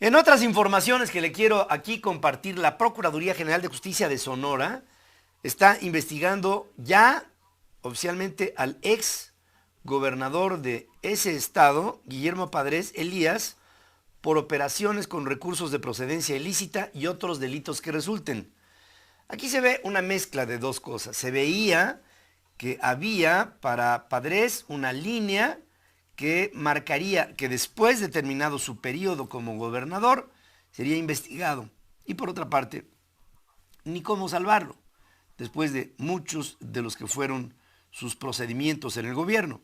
En otras informaciones que le quiero aquí compartir, la Procuraduría General de Justicia de Sonora está investigando ya oficialmente al ex gobernador de ese estado, Guillermo Padres Elías, por operaciones con recursos de procedencia ilícita y otros delitos que resulten. Aquí se ve una mezcla de dos cosas. Se veía que había para Padres una línea que marcaría que después de terminado su periodo como gobernador sería investigado. Y por otra parte, ni cómo salvarlo, después de muchos de los que fueron sus procedimientos en el gobierno.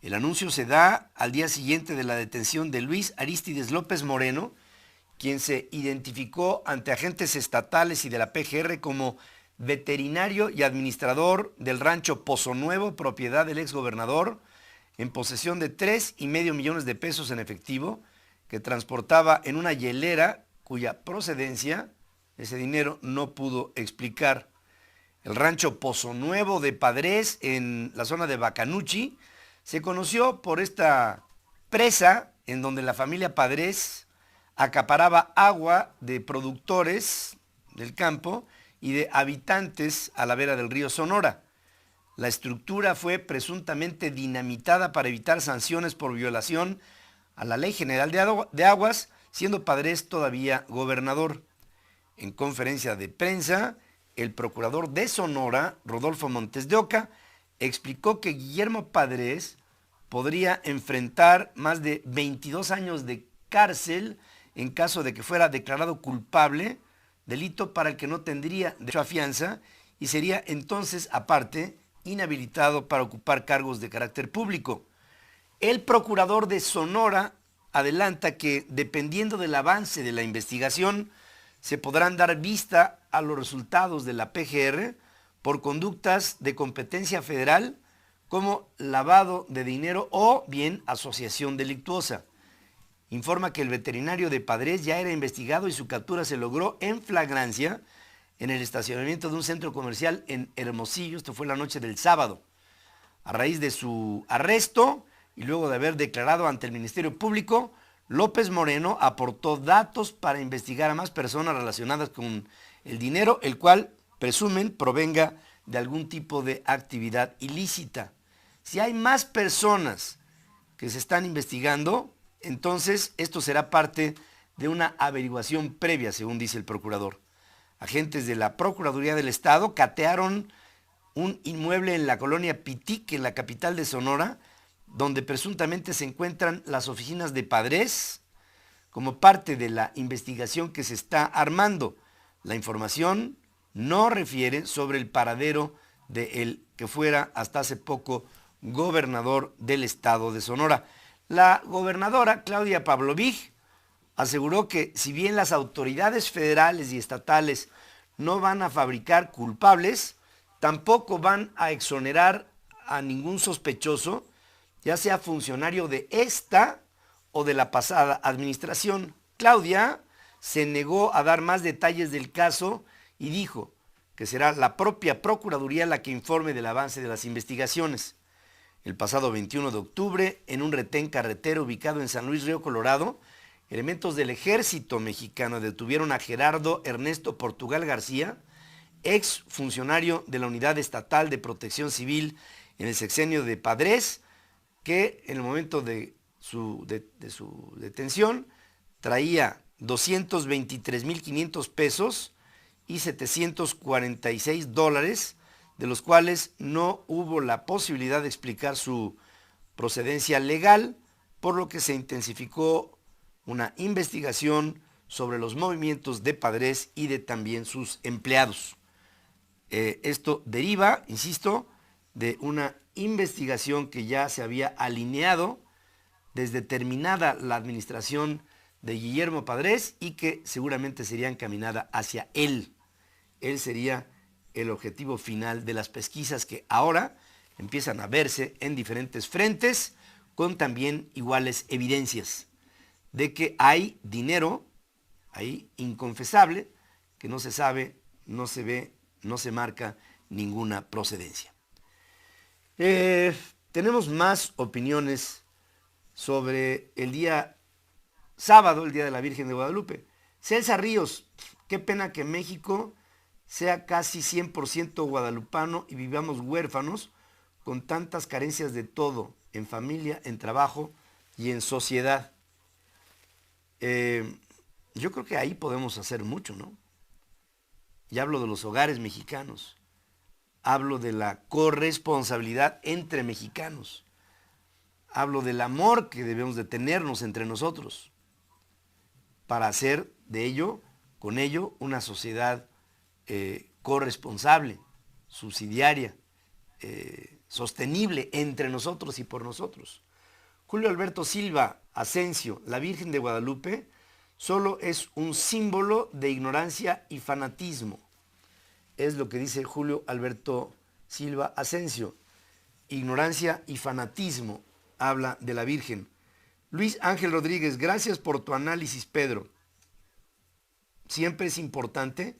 El anuncio se da al día siguiente de la detención de Luis Arístides López Moreno, quien se identificó ante agentes estatales y de la PGR como veterinario y administrador del rancho Pozo Nuevo, propiedad del exgobernador, en posesión de 3,5 millones de pesos en efectivo, que transportaba en una hielera cuya procedencia ese dinero no pudo explicar. El rancho Pozo Nuevo de Padres, en la zona de Bacanuchi, se conoció por esta presa en donde la familia Padres acaparaba agua de productores del campo y de habitantes a la vera del río Sonora. La estructura fue presuntamente dinamitada para evitar sanciones por violación a la Ley General de Aguas, siendo Padres todavía gobernador. En conferencia de prensa, el procurador de Sonora, Rodolfo Montes de Oca, explicó que Guillermo Padres podría enfrentar más de 22 años de cárcel en caso de que fuera declarado culpable, delito para el que no tendría derecho a fianza y sería entonces, aparte, inhabilitado para ocupar cargos de carácter público. El procurador de Sonora adelanta que, dependiendo del avance de la investigación, se podrán dar vista a los resultados de la PGR por conductas de competencia federal como lavado de dinero o bien asociación delictuosa. Informa que el veterinario de Padres ya era investigado y su captura se logró en flagrancia en el estacionamiento de un centro comercial en Hermosillo. Esto fue la noche del sábado. A raíz de su arresto y luego de haber declarado ante el Ministerio Público, López Moreno aportó datos para investigar a más personas relacionadas con el dinero, el cual presumen provenga de algún tipo de actividad ilícita. Si hay más personas que se están investigando, entonces esto será parte de una averiguación previa, según dice el procurador. Agentes de la Procuraduría del Estado catearon un inmueble en la colonia Pitic, en la capital de Sonora, donde presuntamente se encuentran las oficinas de Padres, como parte de la investigación que se está armando. La información no refiere sobre el paradero de el que fuera hasta hace poco gobernador del estado de Sonora. La gobernadora Claudia Pavlovich aseguró que si bien las autoridades federales y estatales no van a fabricar culpables, tampoco van a exonerar a ningún sospechoso, ya sea funcionario de esta o de la pasada administración. Claudia se negó a dar más detalles del caso y dijo que será la propia Procuraduría la que informe del avance de las investigaciones. El pasado 21 de octubre, en un retén carretero ubicado en San Luis Río Colorado, elementos del ejército mexicano detuvieron a Gerardo Ernesto Portugal García, ex funcionario de la Unidad Estatal de Protección Civil en el sexenio de Padres, que en el momento de su detención traía 223,500 pesos y 746 dólares, de los cuales no hubo la posibilidad de explicar su procedencia legal, por lo que se intensificó una investigación sobre los movimientos de Padres y de también sus empleados. Esto deriva, insisto, de una investigación que ya se había alineado desde terminada la administración de Guillermo Padres y que seguramente sería encaminada hacia él. Él sería el objetivo final de las pesquisas que ahora empiezan a verse en diferentes frentes con también iguales evidencias de que hay dinero ahí inconfesable que no se sabe, no se ve, no se marca ninguna procedencia. Tenemos más opiniones sobre el día sábado, el Día de la Virgen de Guadalupe. Celsa Ríos, qué pena que México sea casi 100% guadalupano y vivamos huérfanos con tantas carencias de todo, en familia, en trabajo y en sociedad. Yo creo que ahí podemos hacer mucho, ¿no? Y hablo de los hogares mexicanos. Hablo de la corresponsabilidad entre mexicanos. Hablo del amor que debemos de tenernos entre nosotros para hacer de ello, con ello, una sociedad corresponsable, subsidiaria, sostenible entre nosotros y por nosotros. Julio Alberto Silva Asensio, la Virgen de Guadalupe, solo es un símbolo de ignorancia y fanatismo. Es lo que dice Julio Alberto Silva Asensio. Ignorancia y fanatismo habla de la Virgen. Luis Ángel Rodríguez, gracias por tu análisis, Pedro. Siempre es importante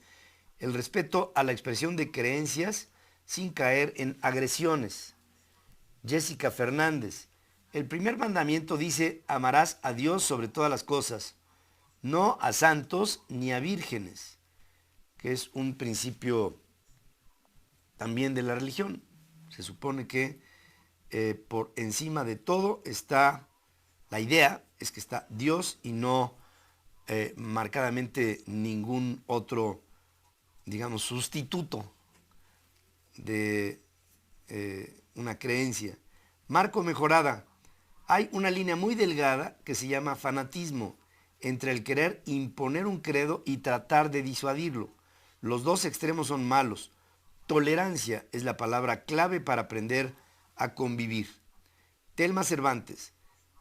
el respeto a la expresión de creencias sin caer en agresiones. Jessica Fernández, el primer mandamiento dice: amarás a Dios sobre todas las cosas, no a santos ni a vírgenes, que es un principio también de la religión. Se supone que por encima de todo está, la idea es que está Dios y no marcadamente ningún otro, digamos, sustituto de una creencia. Marco Mejorada, hay una línea muy delgada que se llama fanatismo entre el querer imponer un credo y tratar de disuadirlo. Los dos extremos son malos. Tolerancia es la palabra clave para aprender a convivir. Telma Cervantes,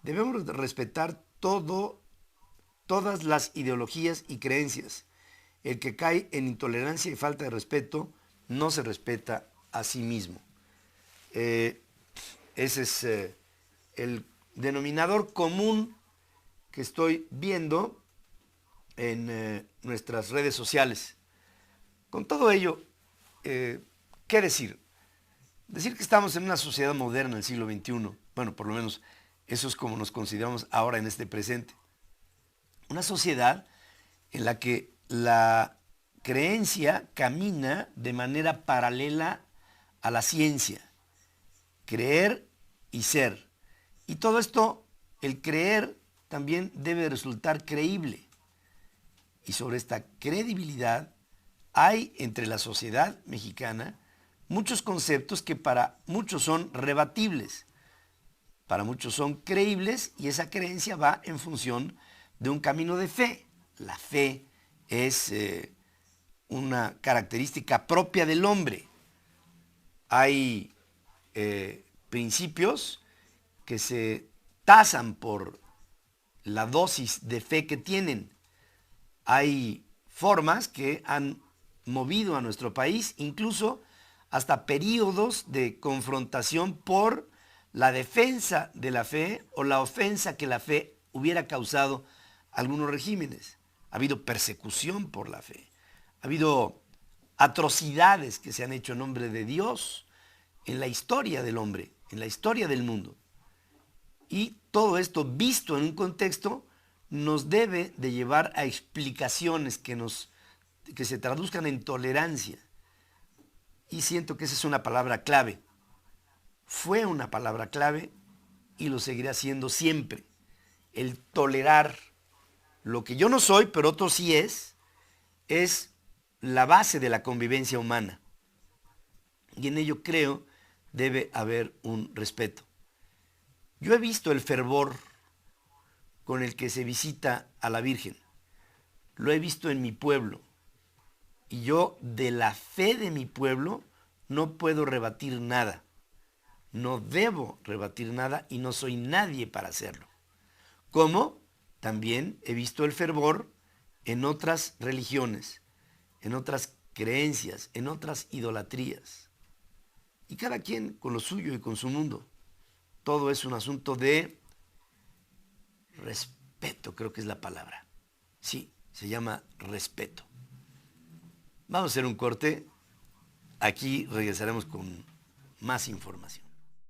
debemos respetar todas las ideologías y creencias. El que cae en intolerancia y falta de respeto no se respeta a sí mismo. Ese es el denominador común que estoy viendo en nuestras redes sociales. Con todo ello, ¿qué decir? Decir que estamos en una sociedad moderna del siglo XXI, bueno, por lo menos eso es como nos consideramos ahora en este presente. Una sociedad en la que la creencia camina de manera paralela a la ciencia. Creer y ser. Y todo esto, el creer, también debe resultar creíble. Y sobre esta credibilidad hay entre la sociedad mexicana muchos conceptos que para muchos son rebatibles, para muchos son creíbles, y esa creencia va en función de un camino de fe. La fe es una característica propia del hombre. Hay principios que se tasan por la dosis de fe que tienen. Hay formas que han movido a nuestro país, incluso hasta periodos de confrontación por la defensa de la fe o la ofensa que la fe hubiera causado a algunos regímenes. Ha habido persecución por la fe. Ha habido atrocidades que se han hecho en nombre de Dios en la historia del hombre, en la historia del mundo. Y todo esto visto en un contexto nos debe de llevar a explicaciones que se traduzcan en tolerancia. Y siento que esa es una palabra clave. Fue una palabra clave y lo seguirá siendo siempre. El tolerar lo que yo no soy, pero otro sí es la base de la convivencia humana. Y en ello creo debe haber un respeto. Yo he visto el fervor con el que se visita a la Virgen. Lo he visto en mi pueblo. Y yo de la fe de mi pueblo no puedo rebatir nada. No debo rebatir nada y no soy nadie para hacerlo. Como también he visto el fervor en otras religiones, en otras creencias, en otras idolatrías. Y cada quien con lo suyo y con su mundo. Todo es un asunto de respeto, creo que es la palabra. Sí, se llama respeto. Vamos a hacer un corte. Aquí regresaremos con más información.